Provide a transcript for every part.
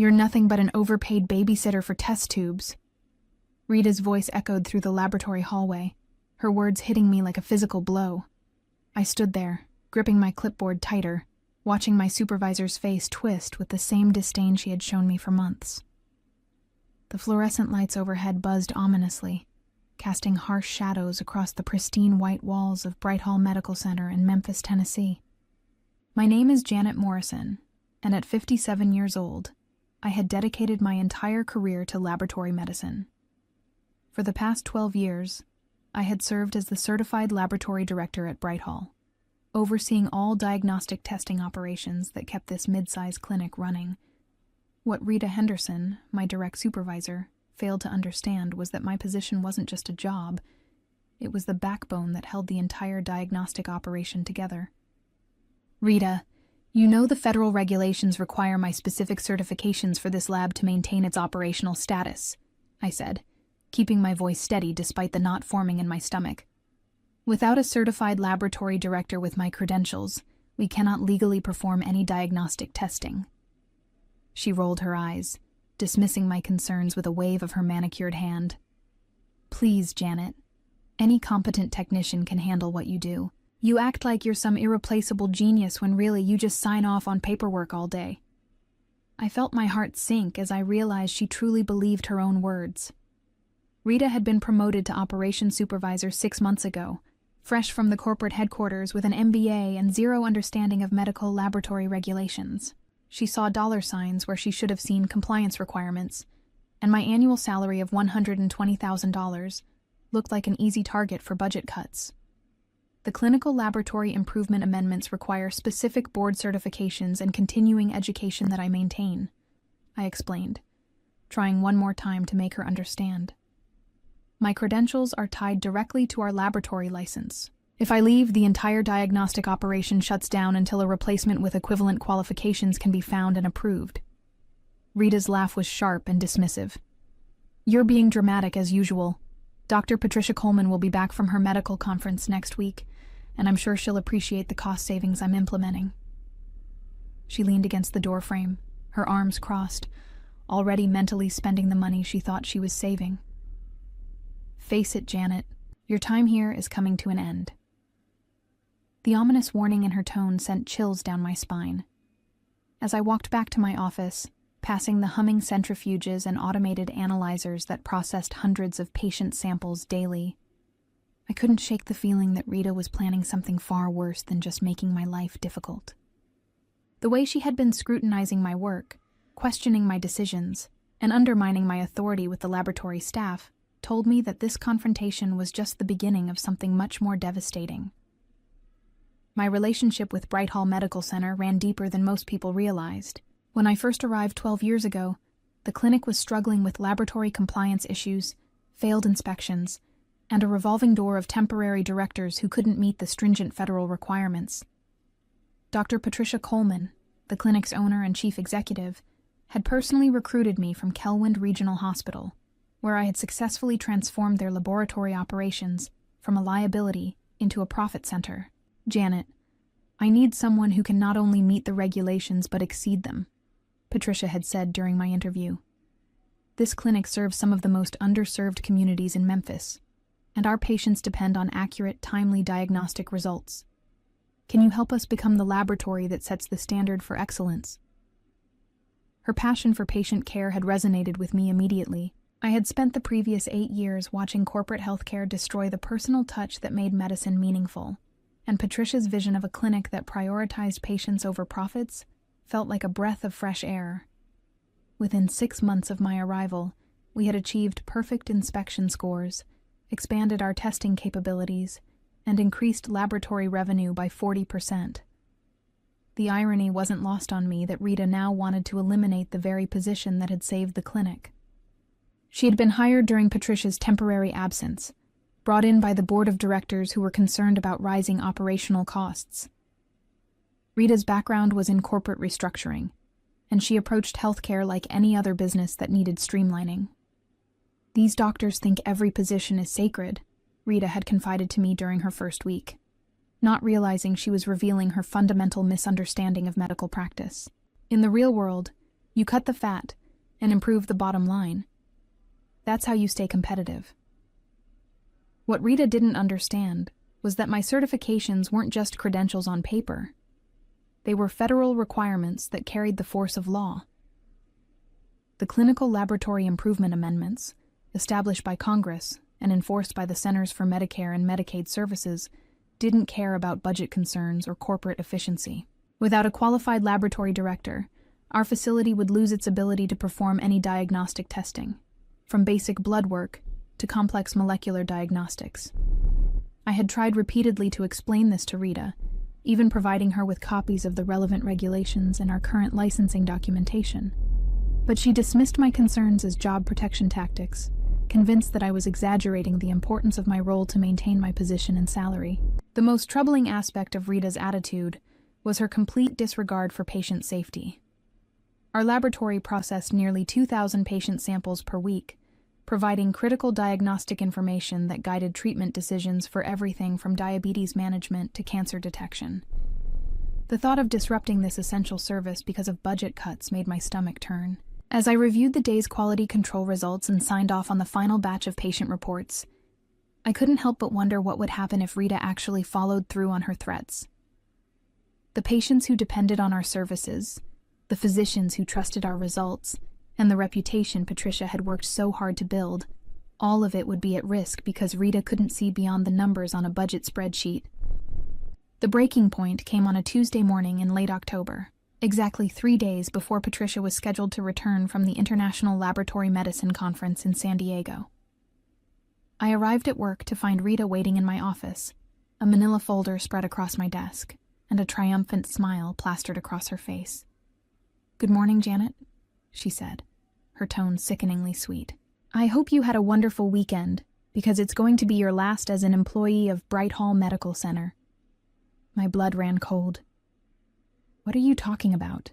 You're nothing but an overpaid babysitter for test tubes. Rita's voice echoed through the laboratory hallway, her words hitting me like a physical blow. I stood there, gripping my clipboard tighter, watching my supervisor's face twist with the same disdain she had shown me for months. The fluorescent lights overhead buzzed ominously, casting harsh shadows across the pristine white walls of Brightall Medical Center in Memphis, Tennessee. My name is Janet Morrison, and at 57 years old, I had dedicated my entire career to laboratory medicine. For the past 12 years, I had served as the certified laboratory director at Brightall, overseeing all diagnostic testing operations that kept this mid-sized clinic running. What Rita Henderson, my direct supervisor, failed to understand was that my position wasn't just a job, it was the backbone that held the entire diagnostic operation together. Rita, you know the federal regulations require my specific certifications for this lab to maintain its operational status, I said, keeping my voice steady despite the knot forming in my stomach. Without a certified laboratory director with my credentials, we cannot legally perform any diagnostic testing. She rolled her eyes, dismissing my concerns with a wave of her manicured hand. Please, Janet. Any competent technician can handle what you do. You act like you're some irreplaceable genius when really you just sign off on paperwork all day. I felt my heart sink as I realized she truly believed her own words. Rita had been promoted to operations supervisor 6 months ago, fresh from the corporate headquarters with an MBA and zero understanding of medical laboratory regulations. She saw dollar signs where she should have seen compliance requirements, and my annual salary of $120,000 looked like an easy target for budget cuts. The clinical laboratory improvement amendments require specific board certifications and continuing education that I maintain, I explained, trying one more time to make her understand. My credentials are tied directly to our laboratory license. If I leave, the entire diagnostic operation shuts down until a replacement with equivalent qualifications can be found and approved. Rita's laugh was sharp and dismissive. You're being dramatic as usual. Dr. Patricia Coleman will be back from her medical conference next week, and I'm sure she'll appreciate the cost savings I'm implementing. She leaned against the doorframe, her arms crossed, already mentally spending the money she thought she was saving. Face it, Janet, your time here is coming to an end. The ominous warning in her tone sent chills down my spine. As I walked back to my office, passing the humming centrifuges and automated analyzers that processed hundreds of patient samples daily, I couldn't shake the feeling that Rita was planning something far worse than just making my life difficult. The way she had been scrutinizing my work, questioning my decisions, and undermining my authority with the laboratory staff told me that this confrontation was just the beginning of something much more devastating. My relationship with Brightall Medical Center ran deeper than most people realized. When I first arrived 12 years ago, the clinic was struggling with laboratory compliance issues, failed inspections, and a revolving door of temporary directors who couldn't meet the stringent federal requirements. Dr. Patricia Coleman, the clinic's owner and chief executive, had personally recruited me from Kelwind Regional Hospital, where I had successfully transformed their laboratory operations from a liability into a profit center. Janet, I need someone who can not only meet the regulations but exceed them, Patricia had said during my interview. This clinic serves some of the most underserved communities in Memphis, and our patients depend on accurate, timely diagnostic results. Can you help us become the laboratory that sets the standard for excellence? Her passion for patient care had resonated with me immediately. I had spent the previous 8 years watching corporate healthcare destroy the personal touch that made medicine meaningful, and Patricia's vision of a clinic that prioritized patients over profits felt like a breath of fresh air. Within 6 months of my arrival, we had achieved perfect inspection scores, expanded our testing capabilities, and increased laboratory revenue by 40%. The irony wasn't lost on me that Rita now wanted to eliminate the very position that had saved the clinic. She had been hired during Patricia's temporary absence, brought in by the board of directors who were concerned about rising operational costs. Rita's background was in corporate restructuring, and she approached healthcare like any other business that needed streamlining. These doctors think every position is sacred, Rita had confided to me during her first week, not realizing she was revealing her fundamental misunderstanding of medical practice. In the real world, You cut the fat and improve the bottom line. That's how you stay competitive. What Rita didn't understand was that my certifications weren't just credentials on paper. They were federal requirements that carried the force of law. The Clinical Laboratory Improvement Amendments, established by Congress and enforced by the Centers for Medicare and Medicaid Services, didn't care about budget concerns or corporate efficiency. Without a qualified laboratory director, our facility would lose its ability to perform any diagnostic testing, from basic blood work to complex molecular diagnostics. I had tried repeatedly to explain this to Rita, even providing her with copies of the relevant regulations and our current licensing documentation. But she dismissed my concerns as job protection tactics, convinced that I was exaggerating the importance of my role to maintain my position and salary. The most troubling aspect of Rita's attitude was her complete disregard for patient safety. Our laboratory processed nearly 2,000 patient samples per week, providing critical diagnostic information that guided treatment decisions for everything from diabetes management to cancer detection. The thought of disrupting this essential service because of budget cuts made my stomach turn. As I reviewed the day's quality control results and signed off on the final batch of patient reports, I couldn't help but wonder what would happen if Rita actually followed through on her threats. The patients who depended on our services, the physicians who trusted our results, and the reputation Patricia had worked so hard to build, all of it would be at risk because Rita couldn't see beyond the numbers on a budget spreadsheet. The breaking point came on a Tuesday morning in late October, exactly 3 days before Patricia was scheduled to return from the International Laboratory Medicine Conference in San Diego. I arrived at work to find Rita waiting in my office, a manila folder spread across my desk, and a triumphant smile plastered across her face. "Good morning, Janet," she said, her tone sickeningly sweet. "I hope you had a wonderful weekend, because it's going to be your last as an employee of Brightall Medical Center." My blood ran cold. "What are you talking about?"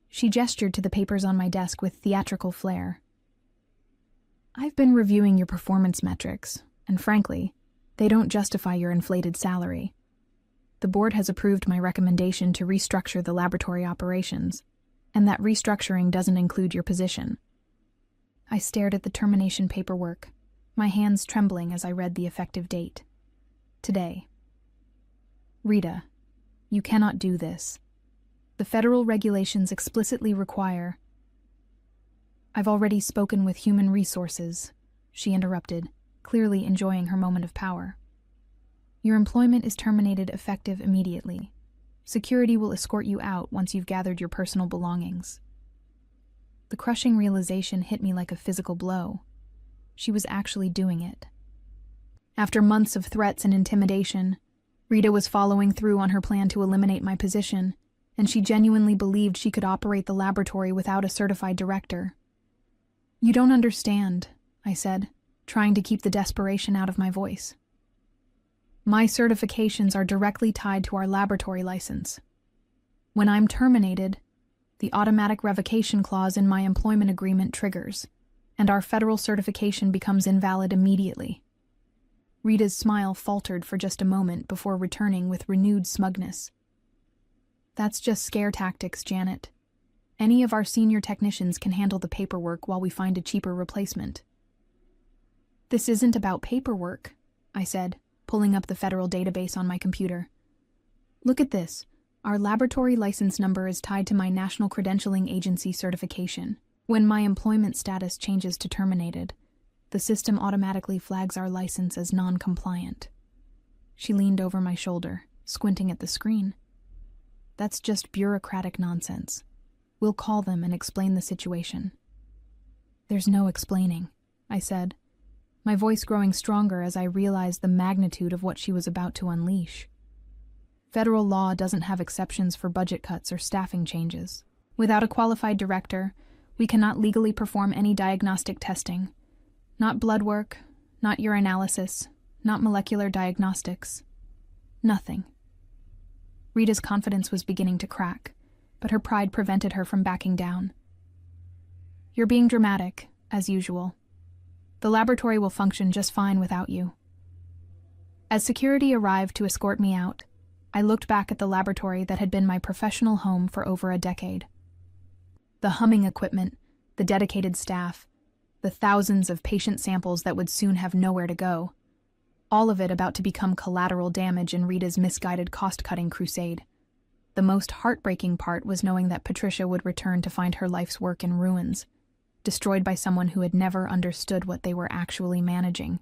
She gestured to the papers on my desk with theatrical flair. "I've been reviewing your performance metrics, and frankly, they don't justify your inflated salary. The board has approved my recommendation to restructure the laboratory operations, and that restructuring doesn't include your position." I stared at the termination paperwork, my hands trembling as I read the effective date. Today. "Rita, you cannot do this. The federal regulations explicitly require—" "I've already spoken with Human Resources," she interrupted, clearly enjoying her moment of power. "Your employment is terminated effective immediately. Security will escort you out once you've gathered your personal belongings." The crushing realization hit me like a physical blow. She was actually doing it. After months of threats and intimidation, Rita was following through on her plan to eliminate my position, and she genuinely believed she could operate the laboratory without a certified director. "You don't understand," I said, trying to keep the desperation out of my voice. "My certifications are directly tied to our laboratory license. When I'm terminated, the automatic revocation clause in my employment agreement triggers, and our federal certification becomes invalid immediately." Rita's smile faltered for just a moment before returning with renewed smugness. "That's just scare tactics, Janet. Any of our senior technicians can handle the paperwork while we find a cheaper replacement." "This isn't about paperwork," I said, pulling up the federal database on my computer. "Look at this. Our laboratory license number is tied to my National Credentialing Agency certification. When my employment status changes to terminated, the system automatically flags our license as non-compliant." She leaned over my shoulder, squinting at the screen. "That's just bureaucratic nonsense. We'll call them and explain the situation." "There's no explaining," I said, my voice growing stronger as I realized the magnitude of what she was about to unleash. Federal law doesn't have exceptions for budget cuts or staffing changes. Without a qualified director, we cannot legally perform any diagnostic testing. Not blood work, not urinalysis, not molecular diagnostics. Nothing. Rita's confidence was beginning to crack, but her pride prevented her from backing down. "You're being dramatic, as usual. The laboratory will function just fine without you." As security arrived to escort me out, I looked back at the laboratory that had been my professional home for over a decade. The humming equipment, the dedicated staff, the thousands of patient samples that would soon have nowhere to go. All of it about to become collateral damage in Rita's misguided cost-cutting crusade. The most heartbreaking part was knowing that Patricia would return to find her life's work in ruins, destroyed by someone who had never understood what they were actually managing.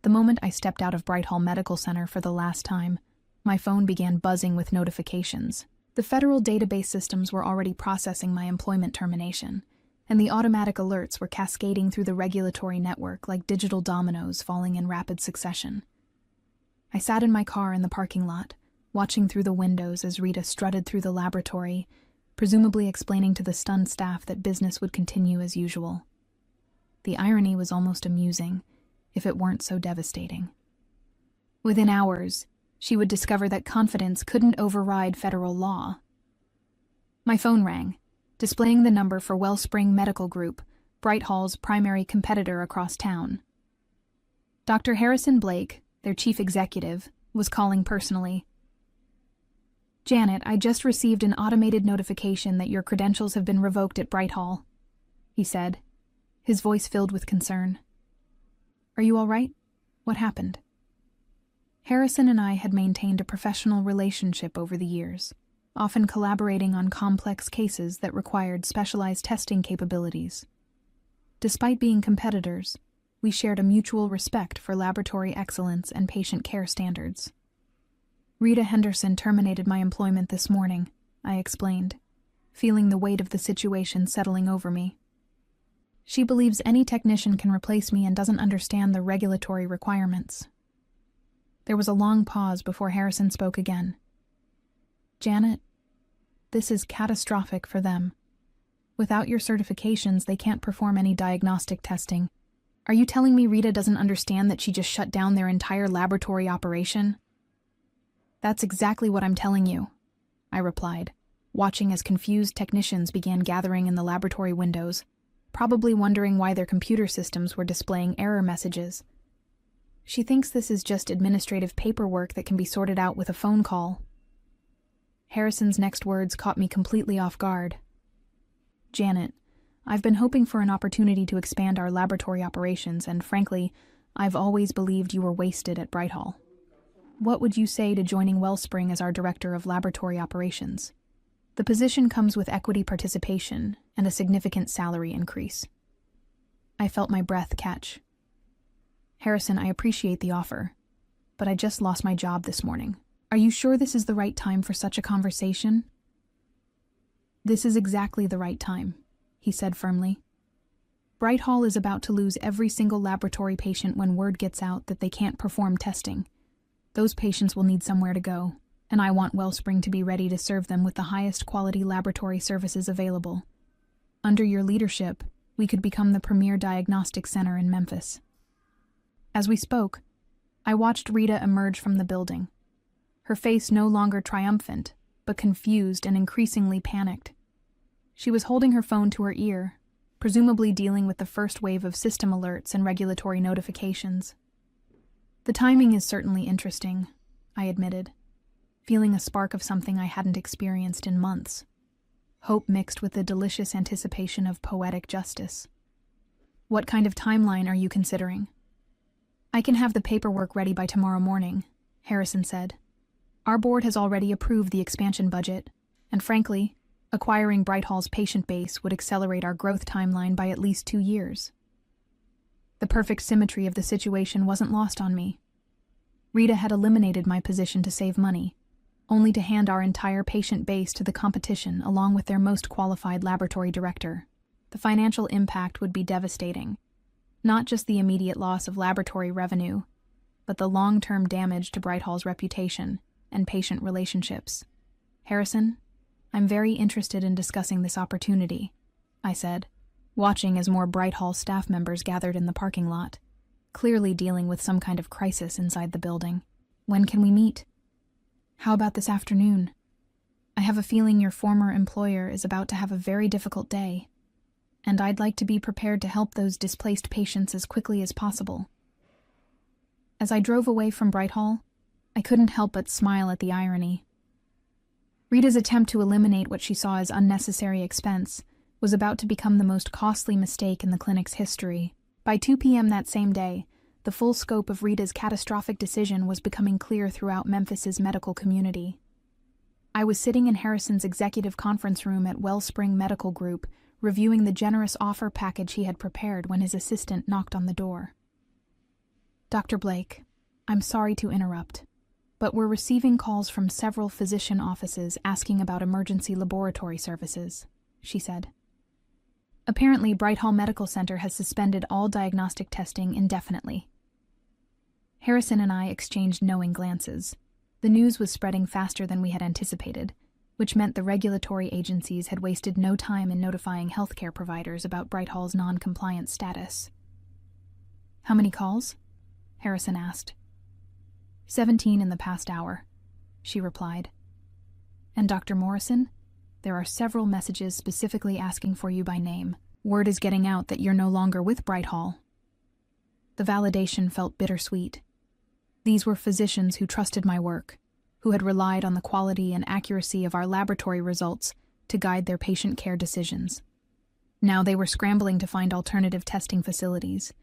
The moment I stepped out of Brightall Medical Center for the last time, my phone began buzzing with notifications. The federal database systems were already processing my employment termination, and the automatic alerts were cascading through the regulatory network like digital dominoes falling in rapid succession. I sat in my car in the parking lot, watching through the windows as Rita strutted through the laboratory, presumably explaining to the stunned staff that business would continue as usual. The irony was almost amusing, if it weren't so devastating. Within hours, she would discover that confidence couldn't override federal law. My phone rang, displaying the number for Wellspring Medical Group, Brightall's primary competitor across town. Dr. Harrison Blake, their chief executive, was calling personally. "Janet, I just received an automated notification that your credentials have been revoked at Brightall," he said, his voice filled with concern. "Are you all right? What happened?" Harrison and I had maintained a professional relationship over the years, often collaborating on complex cases that required specialized testing capabilities. Despite being competitors, we shared a mutual respect for laboratory excellence and patient care standards. "Rita Henderson terminated my employment this morning," I explained, feeling the weight of the situation settling over me. "She believes any technician can replace me and doesn't understand the regulatory requirements." There was a long pause before Harrison spoke again. "Janet, this is catastrophic for them. Without your certifications, they can't perform any diagnostic testing. Are you telling me Rita doesn't understand that she just shut down their entire laboratory operation?" "That's exactly what I'm telling you," I replied, watching as confused technicians began gathering in the laboratory windows, probably wondering why their computer systems were displaying error messages. "She thinks this is just administrative paperwork that can be sorted out with a phone call." Harrison's next words caught me completely off guard. "Janet, I've been hoping for an opportunity to expand our laboratory operations, and frankly, I've always believed you were wasted at Brightall. What would you say to joining Wellspring as our Director of Laboratory Operations? The position comes with equity participation and a significant salary increase." I felt my breath catch. "Harrison, I appreciate the offer, but I just lost my job this morning. Are you sure this is the right time for such a conversation?" "This is exactly the right time," he said firmly. "Brightall is about to lose every single laboratory patient when word gets out that they can't perform testing. Those patients will need somewhere to go, and I want Wellspring to be ready to serve them with the highest quality laboratory services available. Under your leadership, we could become the premier diagnostic center in Memphis." As we spoke, I watched Rita emerge from the building, her face no longer triumphant, but confused and increasingly panicked. She was holding her phone to her ear, presumably dealing with the first wave of system alerts and regulatory notifications. "The timing is certainly interesting," I admitted, feeling a spark of something I hadn't experienced in months. Hope mixed with the delicious anticipation of poetic justice. "What kind of timeline are you considering?" "I can have the paperwork ready by tomorrow morning," Harrison said. "Our board has already approved the expansion budget, and frankly, acquiring Brightall's patient base would accelerate our growth timeline by at least 2 years. The perfect symmetry of the situation wasn't lost on me. Rita had eliminated my position to save money, only to hand our entire patient base to the competition along with their most qualified laboratory director. The financial impact would be devastating. Not just the immediate loss of laboratory revenue, but the long-term damage to Brightall's reputation and patient relationships. "Harrison, I'm very interested in discussing this opportunity," I said, watching as more Brightall staff members gathered in the parking lot, clearly dealing with some kind of crisis inside the building. "When can we meet?" "How about this afternoon? I have a feeling your former employer is about to have a very difficult day, and I'd like to be prepared to help those displaced patients as quickly as possible." As I drove away from Brightall, I couldn't help but smile at the irony. Rita's attempt to eliminate what she saw as unnecessary expense was about to become the most costly mistake in the clinic's history. By 2 p.m. that same day, the full scope of Rita's catastrophic decision was becoming clear throughout Memphis's medical community. I was sitting in Harrison's executive conference room at Wellspring Medical Group, reviewing the generous offer package he had prepared when his assistant knocked on the door. "Dr. Blake, I'm sorry to interrupt, but we're receiving calls from several physician offices asking about emergency laboratory services," she said. "Apparently, Brightall Medical Center has suspended all diagnostic testing indefinitely." Harrison and I exchanged knowing glances. The news was spreading faster than we had anticipated, which meant the regulatory agencies had wasted no time in notifying healthcare providers about Brightall's non-compliance status. "How many calls?" Harrison asked. 17 in the past hour," she replied. "And Dr. Morrison, there are several messages specifically asking for you by name. Word is getting out that you're no longer with Brightall." The validation felt bittersweet. These were physicians who trusted my work, who had relied on the quality and accuracy of our laboratory results to guide their patient care decisions. Now they were scrambling to find alternative testing facilities,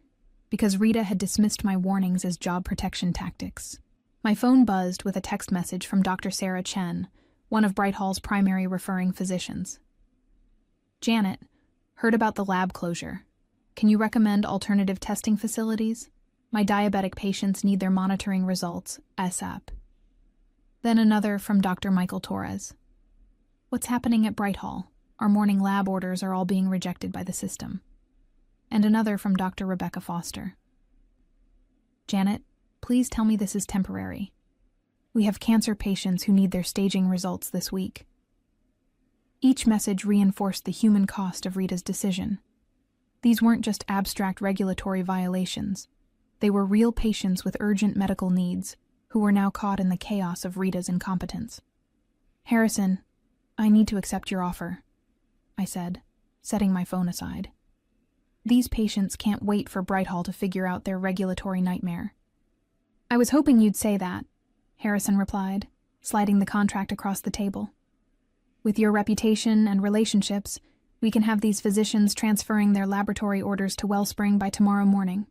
because Rita had dismissed my warnings as job protection tactics. My phone buzzed with a text message from Dr. Sarah Chen, one of Brightall's primary referring physicians. "Janet, heard about the lab closure. Can you recommend alternative testing facilities? My diabetic patients need their monitoring results ASAP." Then another from Dr. Michael Torres. "What's happening at Brightall? Our morning lab orders are all being rejected by the system." And another from Dr. Rebecca Foster. "Janet, please tell me this is temporary. We have cancer patients who need their staging results this week." Each message reinforced the human cost of Rita's decision. These weren't just abstract regulatory violations. They were real patients with urgent medical needs who were now caught in the chaos of Rita's incompetence. "Harrison, I need to accept your offer," I said, setting my phone aside. "These patients can't wait for Brightall to figure out their regulatory nightmare." "I was hoping you'd say that," Harrison replied, sliding the contract across the table. "With your reputation and relationships, we can have these physicians transferring their laboratory orders to Wellspring by tomorrow morning."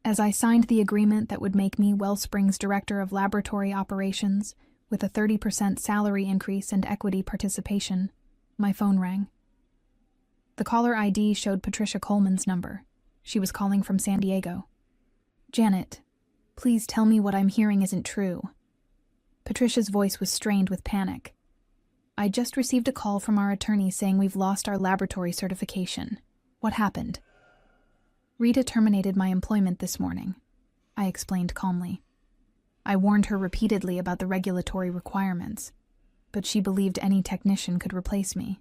As I signed the agreement that would make me Wellspring's Director of Laboratory Operations with a 30% salary increase and equity participation, my phone rang. The caller ID showed Patricia Coleman's number. She was calling from San Diego. "Janet, please tell me what I'm hearing isn't true." Patricia's voice was strained with panic. "I just received a call from our attorney saying we've lost our laboratory certification. What happened?" "Rita terminated my employment this morning," I explained calmly. "I warned her repeatedly about the regulatory requirements, but she believed any technician could replace me."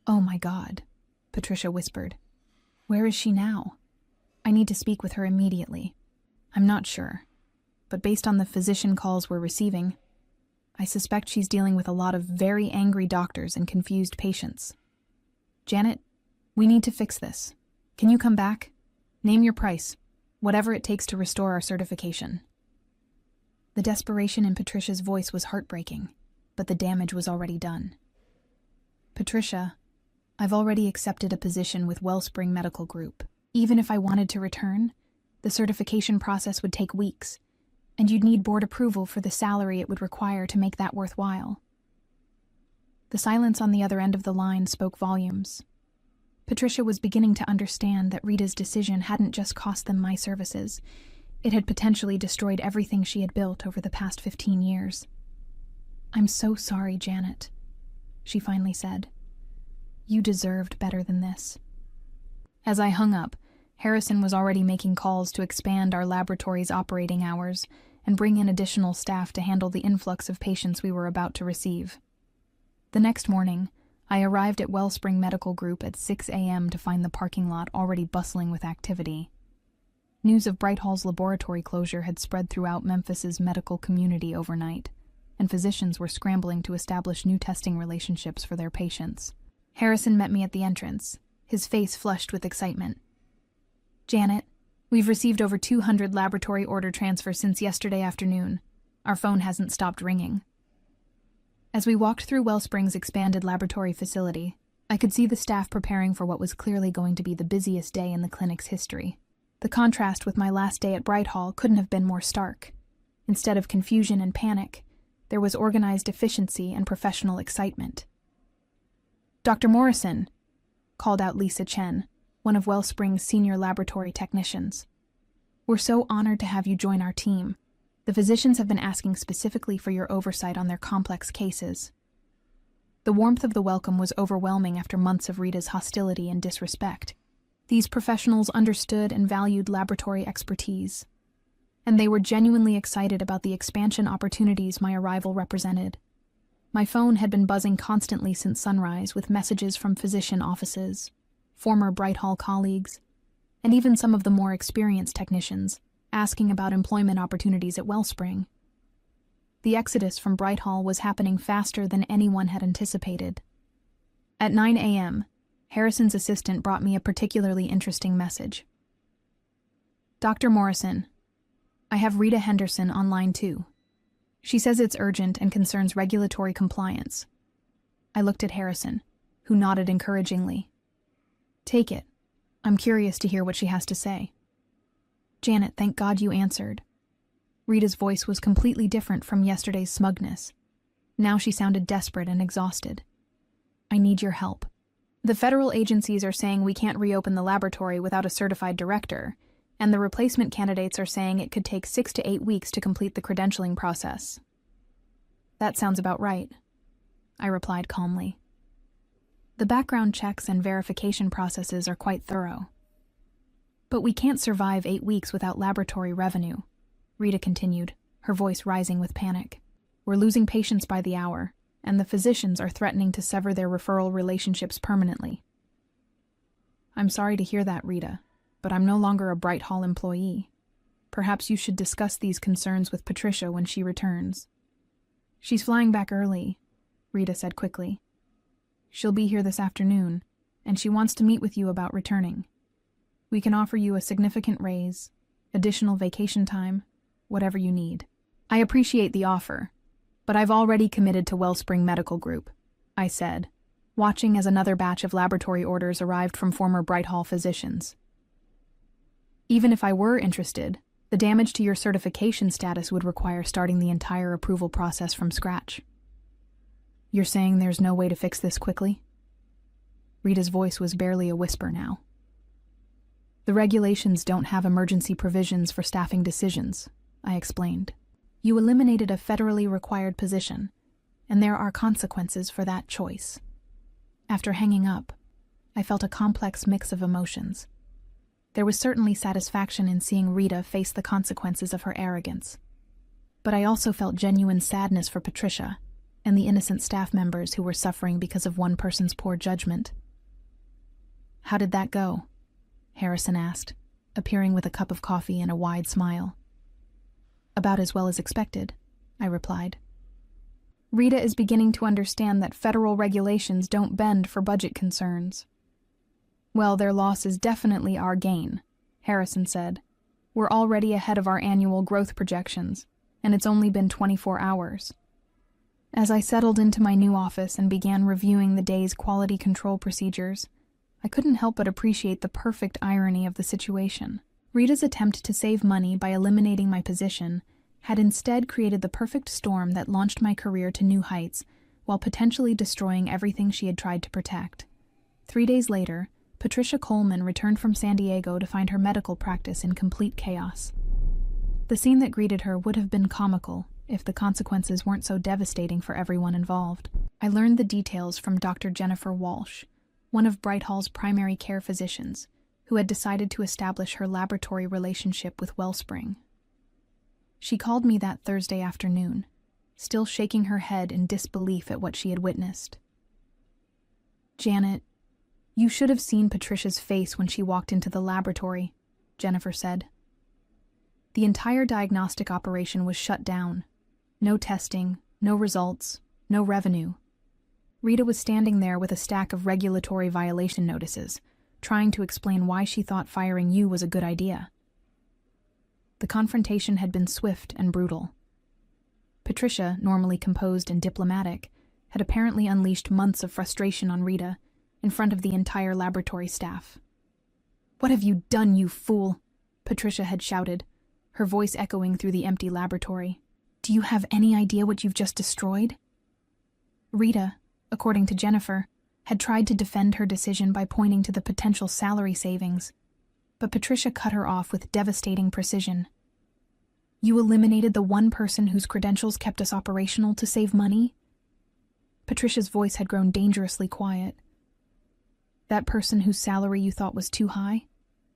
"Oh my God," Patricia whispered. "Where is she now? I need to speak with her immediately." "I'm not sure, but based on the physician calls we're receiving, I suspect she's dealing with a lot of very angry doctors and confused patients. Janet, we need to fix this. Can you come back? Name your price, whatever it takes to restore our certification." The desperation in Patricia's voice was heartbreaking, but the damage was already done. "Patricia, I've already accepted a position with Wellspring Medical Group. Even if I wanted to return, the certification process would take weeks, and you'd need board approval for the salary it would require to make that worthwhile." The silence on the other end of the line spoke volumes. Patricia was beginning to understand that Rita's decision hadn't just cost them my services. It had potentially destroyed everything she had built over the past 15 years. "I'm so sorry, Janet," she finally said. "You deserved better than this." As I hung up, Harrison was already making calls to expand our laboratory's operating hours and bring in additional staff to handle the influx of patients we were about to receive. The next morning, I arrived at Wellspring Medical Group at 6 a.m. to find the parking lot already bustling with activity. News of Brightall's laboratory closure had spread throughout Memphis's medical community overnight, and physicians were scrambling to establish new testing relationships for their patients. Harrison met me at the entrance, his face flushed with excitement. "Janet, we've received over 200 laboratory order transfers since yesterday afternoon. Our phone hasn't stopped ringing." As we walked through Wellspring's expanded laboratory facility, I could see the staff preparing for what was clearly going to be the busiest day in the clinic's history. The contrast with my last day at Brightall couldn't have been more stark. Instead of confusion and panic, there was organized efficiency and professional excitement. "Dr. Morrison," called out Lisa Chen, one of Wellspring's senior laboratory technicians. "We're so honored to have you join our team. The physicians have been asking specifically for your oversight on their complex cases." The warmth of the welcome was overwhelming after months of Rita's hostility and disrespect. These professionals understood and valued laboratory expertise, and they were genuinely excited about the expansion opportunities my arrival represented. My phone had been buzzing constantly since sunrise with messages from physician offices, former Brightall colleagues, and even some of the more experienced technicians asking about employment opportunities at Wellspring. The exodus from Brightall was happening faster than anyone had anticipated. At 9 a.m., Harrison's assistant brought me a particularly interesting message. "Dr. Morrison, I have Rita Henderson on line 2. She says it's urgent and concerns regulatory compliance." I looked at Harrison, who nodded encouragingly. "Take it. I'm curious to hear what she has to say." "Janet, thank God you answered." Rita's voice was completely different from yesterday's smugness. Now she sounded desperate and exhausted. "I need your help. The federal agencies are saying we can't reopen the laboratory without a certified director, and the replacement candidates are saying it could take 6 to 8 weeks to complete the credentialing process." "That sounds about right," I replied calmly. "The background checks and verification processes are quite thorough. But we can't survive 8 weeks without laboratory revenue," Rita continued, her voice rising with panic. "We're losing patients by the hour, and the physicians are threatening to sever their referral relationships permanently." "I'm sorry to hear that, Rita, but I'm no longer a Brightall employee. Perhaps you should discuss these concerns with Patricia when she returns." "She's flying back early," Rita said quickly. "She'll be here this afternoon, and she wants to meet with you about returning. We can offer you a significant raise, additional vacation time, whatever you need." "I appreciate the offer, but I've already committed to Wellspring Medical Group," I said, watching as another batch of laboratory orders arrived from former Brightall physicians. "Even if I were interested, the damage to your certification status would require starting the entire approval process from scratch." "You're saying there's no way to fix this quickly?" Rita's voice was barely a whisper now. "The regulations don't have emergency provisions for staffing decisions," I explained. "You eliminated a federally required position, and there are consequences for that choice." After hanging up, I felt a complex mix of emotions. There was certainly satisfaction in seeing Rita face the consequences of her arrogance. But I also felt genuine sadness for Patricia and the innocent staff members who were suffering because of one person's poor judgment. "How did that go?" Harrison asked, appearing with a cup of coffee and a wide smile. "About as well as expected," I replied. "Rita is beginning to understand that federal regulations don't bend for budget concerns." "Well, their loss is definitely our gain," Harrison said. "We're already ahead of our annual growth projections, and it's only been 24 hours. As I settled into my new office and began reviewing the day's quality control procedures, I couldn't help but appreciate the perfect irony of the situation. Rita's attempt to save money by eliminating my position had instead created the perfect storm that launched my career to new heights while potentially destroying everything she had tried to protect. 3 days later, Patricia Coleman returned from San Diego to find her medical practice in complete chaos. The scene that greeted her would have been comical if the consequences weren't so devastating for everyone involved. I learned the details from Dr. Jennifer Walsh, one of Brightall's primary care physicians, who had decided to establish her laboratory relationship with Wellspring. She called me that Thursday afternoon, still shaking her head in disbelief at what she had witnessed. "Janet, you should have seen Patricia's face when she walked into the laboratory," Jennifer said. "The entire diagnostic operation was shut down. No testing, no results, no revenue. Rita was standing there with a stack of regulatory violation notices, trying to explain why she thought firing you was a good idea." The confrontation had been swift and brutal. Patricia, normally composed and diplomatic, had apparently unleashed months of frustration on Rita in front of the entire laboratory staff. "What have you done, you fool?" Patricia had shouted, her voice echoing through the empty laboratory. "Do you have any idea what you've just destroyed?" Rita, according to Jennifer, had tried to defend her decision by pointing to the potential salary savings, but Patricia cut her off with devastating precision. "You eliminated the one person whose credentials kept us operational to save money?" Patricia's voice had grown dangerously quiet. "That person whose salary you thought was too high?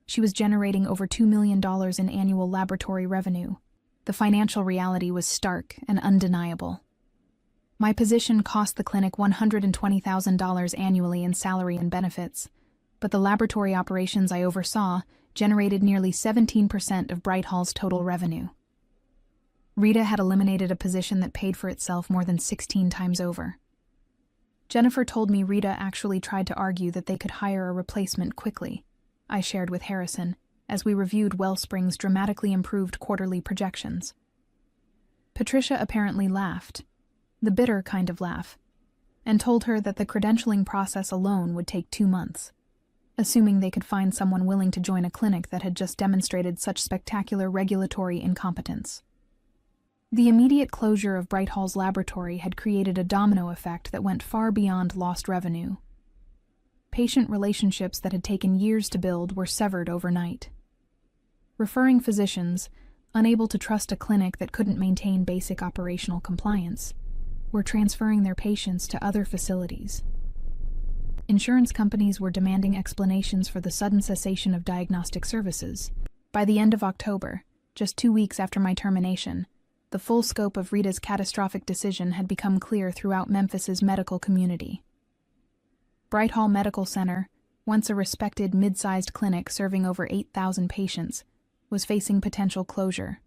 She was generating over $2 million in annual laboratory revenue. The financial reality was stark and undeniable. My position cost the clinic $120,000 annually in salary and benefits, but the laboratory operations I oversaw generated nearly 17% of Brightall's total revenue." Rita had eliminated a position that paid for itself more than 16 times over. Jennifer told me Rita actually tried to argue that they could hire a replacement quickly, I shared with Harrison, as we reviewed Wellspring's dramatically improved quarterly projections. Patricia apparently laughed, the bitter kind of laugh, and told her that the credentialing process alone would take 2 months, assuming they could find someone willing to join a clinic that had just demonstrated such spectacular regulatory incompetence. The immediate closure of Brightall's laboratory had created a domino effect that went far beyond lost revenue. Patient relationships that had taken years to build were severed overnight. Referring physicians, unable to trust a clinic that couldn't maintain basic operational compliance, were transferring their patients to other facilities. Insurance companies were demanding explanations for the sudden cessation of diagnostic services. By the end of October, just 2 weeks after my termination, the full scope of Rita's catastrophic decision had become clear throughout Memphis's medical community. Brightall Medical Center, once a respected mid-sized clinic serving over 8,000 patients, was facing potential closure.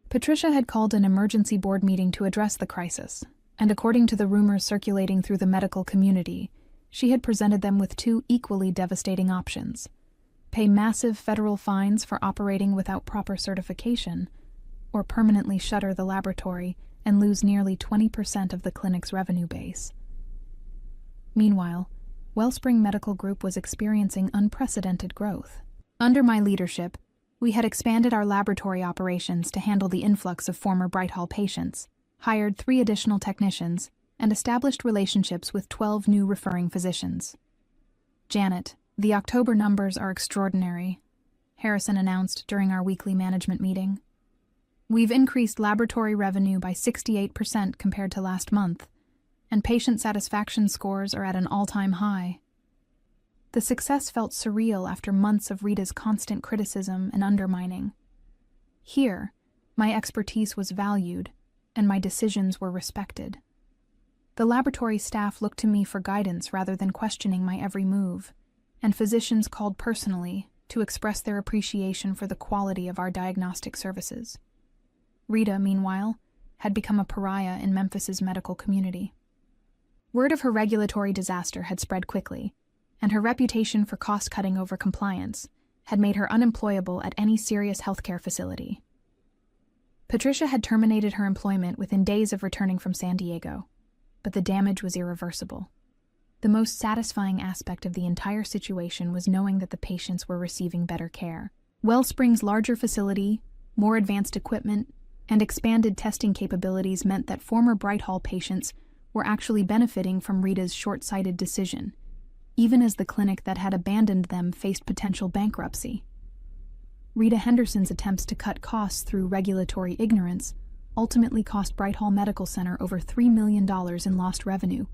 Patricia had called an emergency board meeting to address the crisis, and according to the rumors circulating through the medical community, she had presented them with 2 equally devastating options: pay massive federal fines for operating without proper certification, or permanently shutter the laboratory and lose nearly 20% of the clinic's revenue base. Meanwhile, Wellspring Medical Group was experiencing unprecedented growth. Under my leadership, we had expanded our laboratory operations to handle the influx of former Brightall patients, hired 3 additional technicians, and established relationships with 12 new referring physicians. "Janet, the October numbers are extraordinary," Harrison announced during our weekly management meeting. "We've increased laboratory revenue by 68% compared to last month, and patient satisfaction scores are at an all-time high." The success felt surreal after months of Rita's constant criticism and undermining. Here, my expertise was valued, and my decisions were respected. The laboratory staff looked to me for guidance rather than questioning my every move, and physicians called personally to express their appreciation for the quality of our diagnostic services. Rita, meanwhile, had become a pariah in Memphis's medical community. Word of her regulatory disaster had spread quickly, and her reputation for cost-cutting over compliance had made her unemployable at any serious healthcare facility. Patricia had terminated her employment within days of returning from San Diego, but the damage was irreversible. The most satisfying aspect of the entire situation was knowing that the patients were receiving better care. Wellspring's larger facility, more advanced equipment, and expanded testing capabilities meant that former Brightall patients were actually benefiting from Rita's short-sighted decision, even as the clinic that had abandoned them faced potential bankruptcy. Rita Henderson's attempts to cut costs through regulatory ignorance ultimately cost Brightall Medical Center over $3 million in lost revenue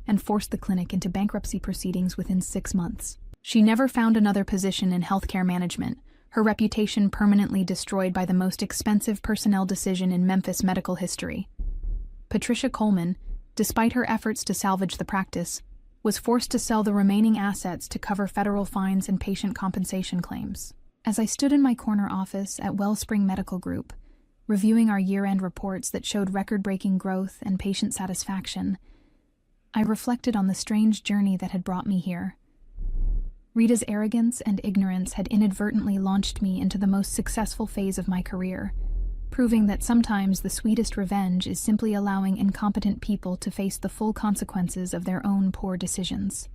and forced the clinic into bankruptcy proceedings within 6 months. She never found another position in healthcare management, her reputation permanently destroyed by the most expensive personnel decision in Memphis medical history. Patricia Coleman, despite her efforts to salvage the practice, was forced to sell the remaining assets to cover federal fines and patient compensation claims. As I stood in my corner office at Wellspring Medical Group, reviewing our year-end reports that showed record-breaking growth and patient satisfaction, I reflected on the strange journey that had brought me here. Rita's arrogance and ignorance had inadvertently launched me into the most successful phase of my career, proving that sometimes the sweetest revenge is simply allowing incompetent people to face the full consequences of their own poor decisions.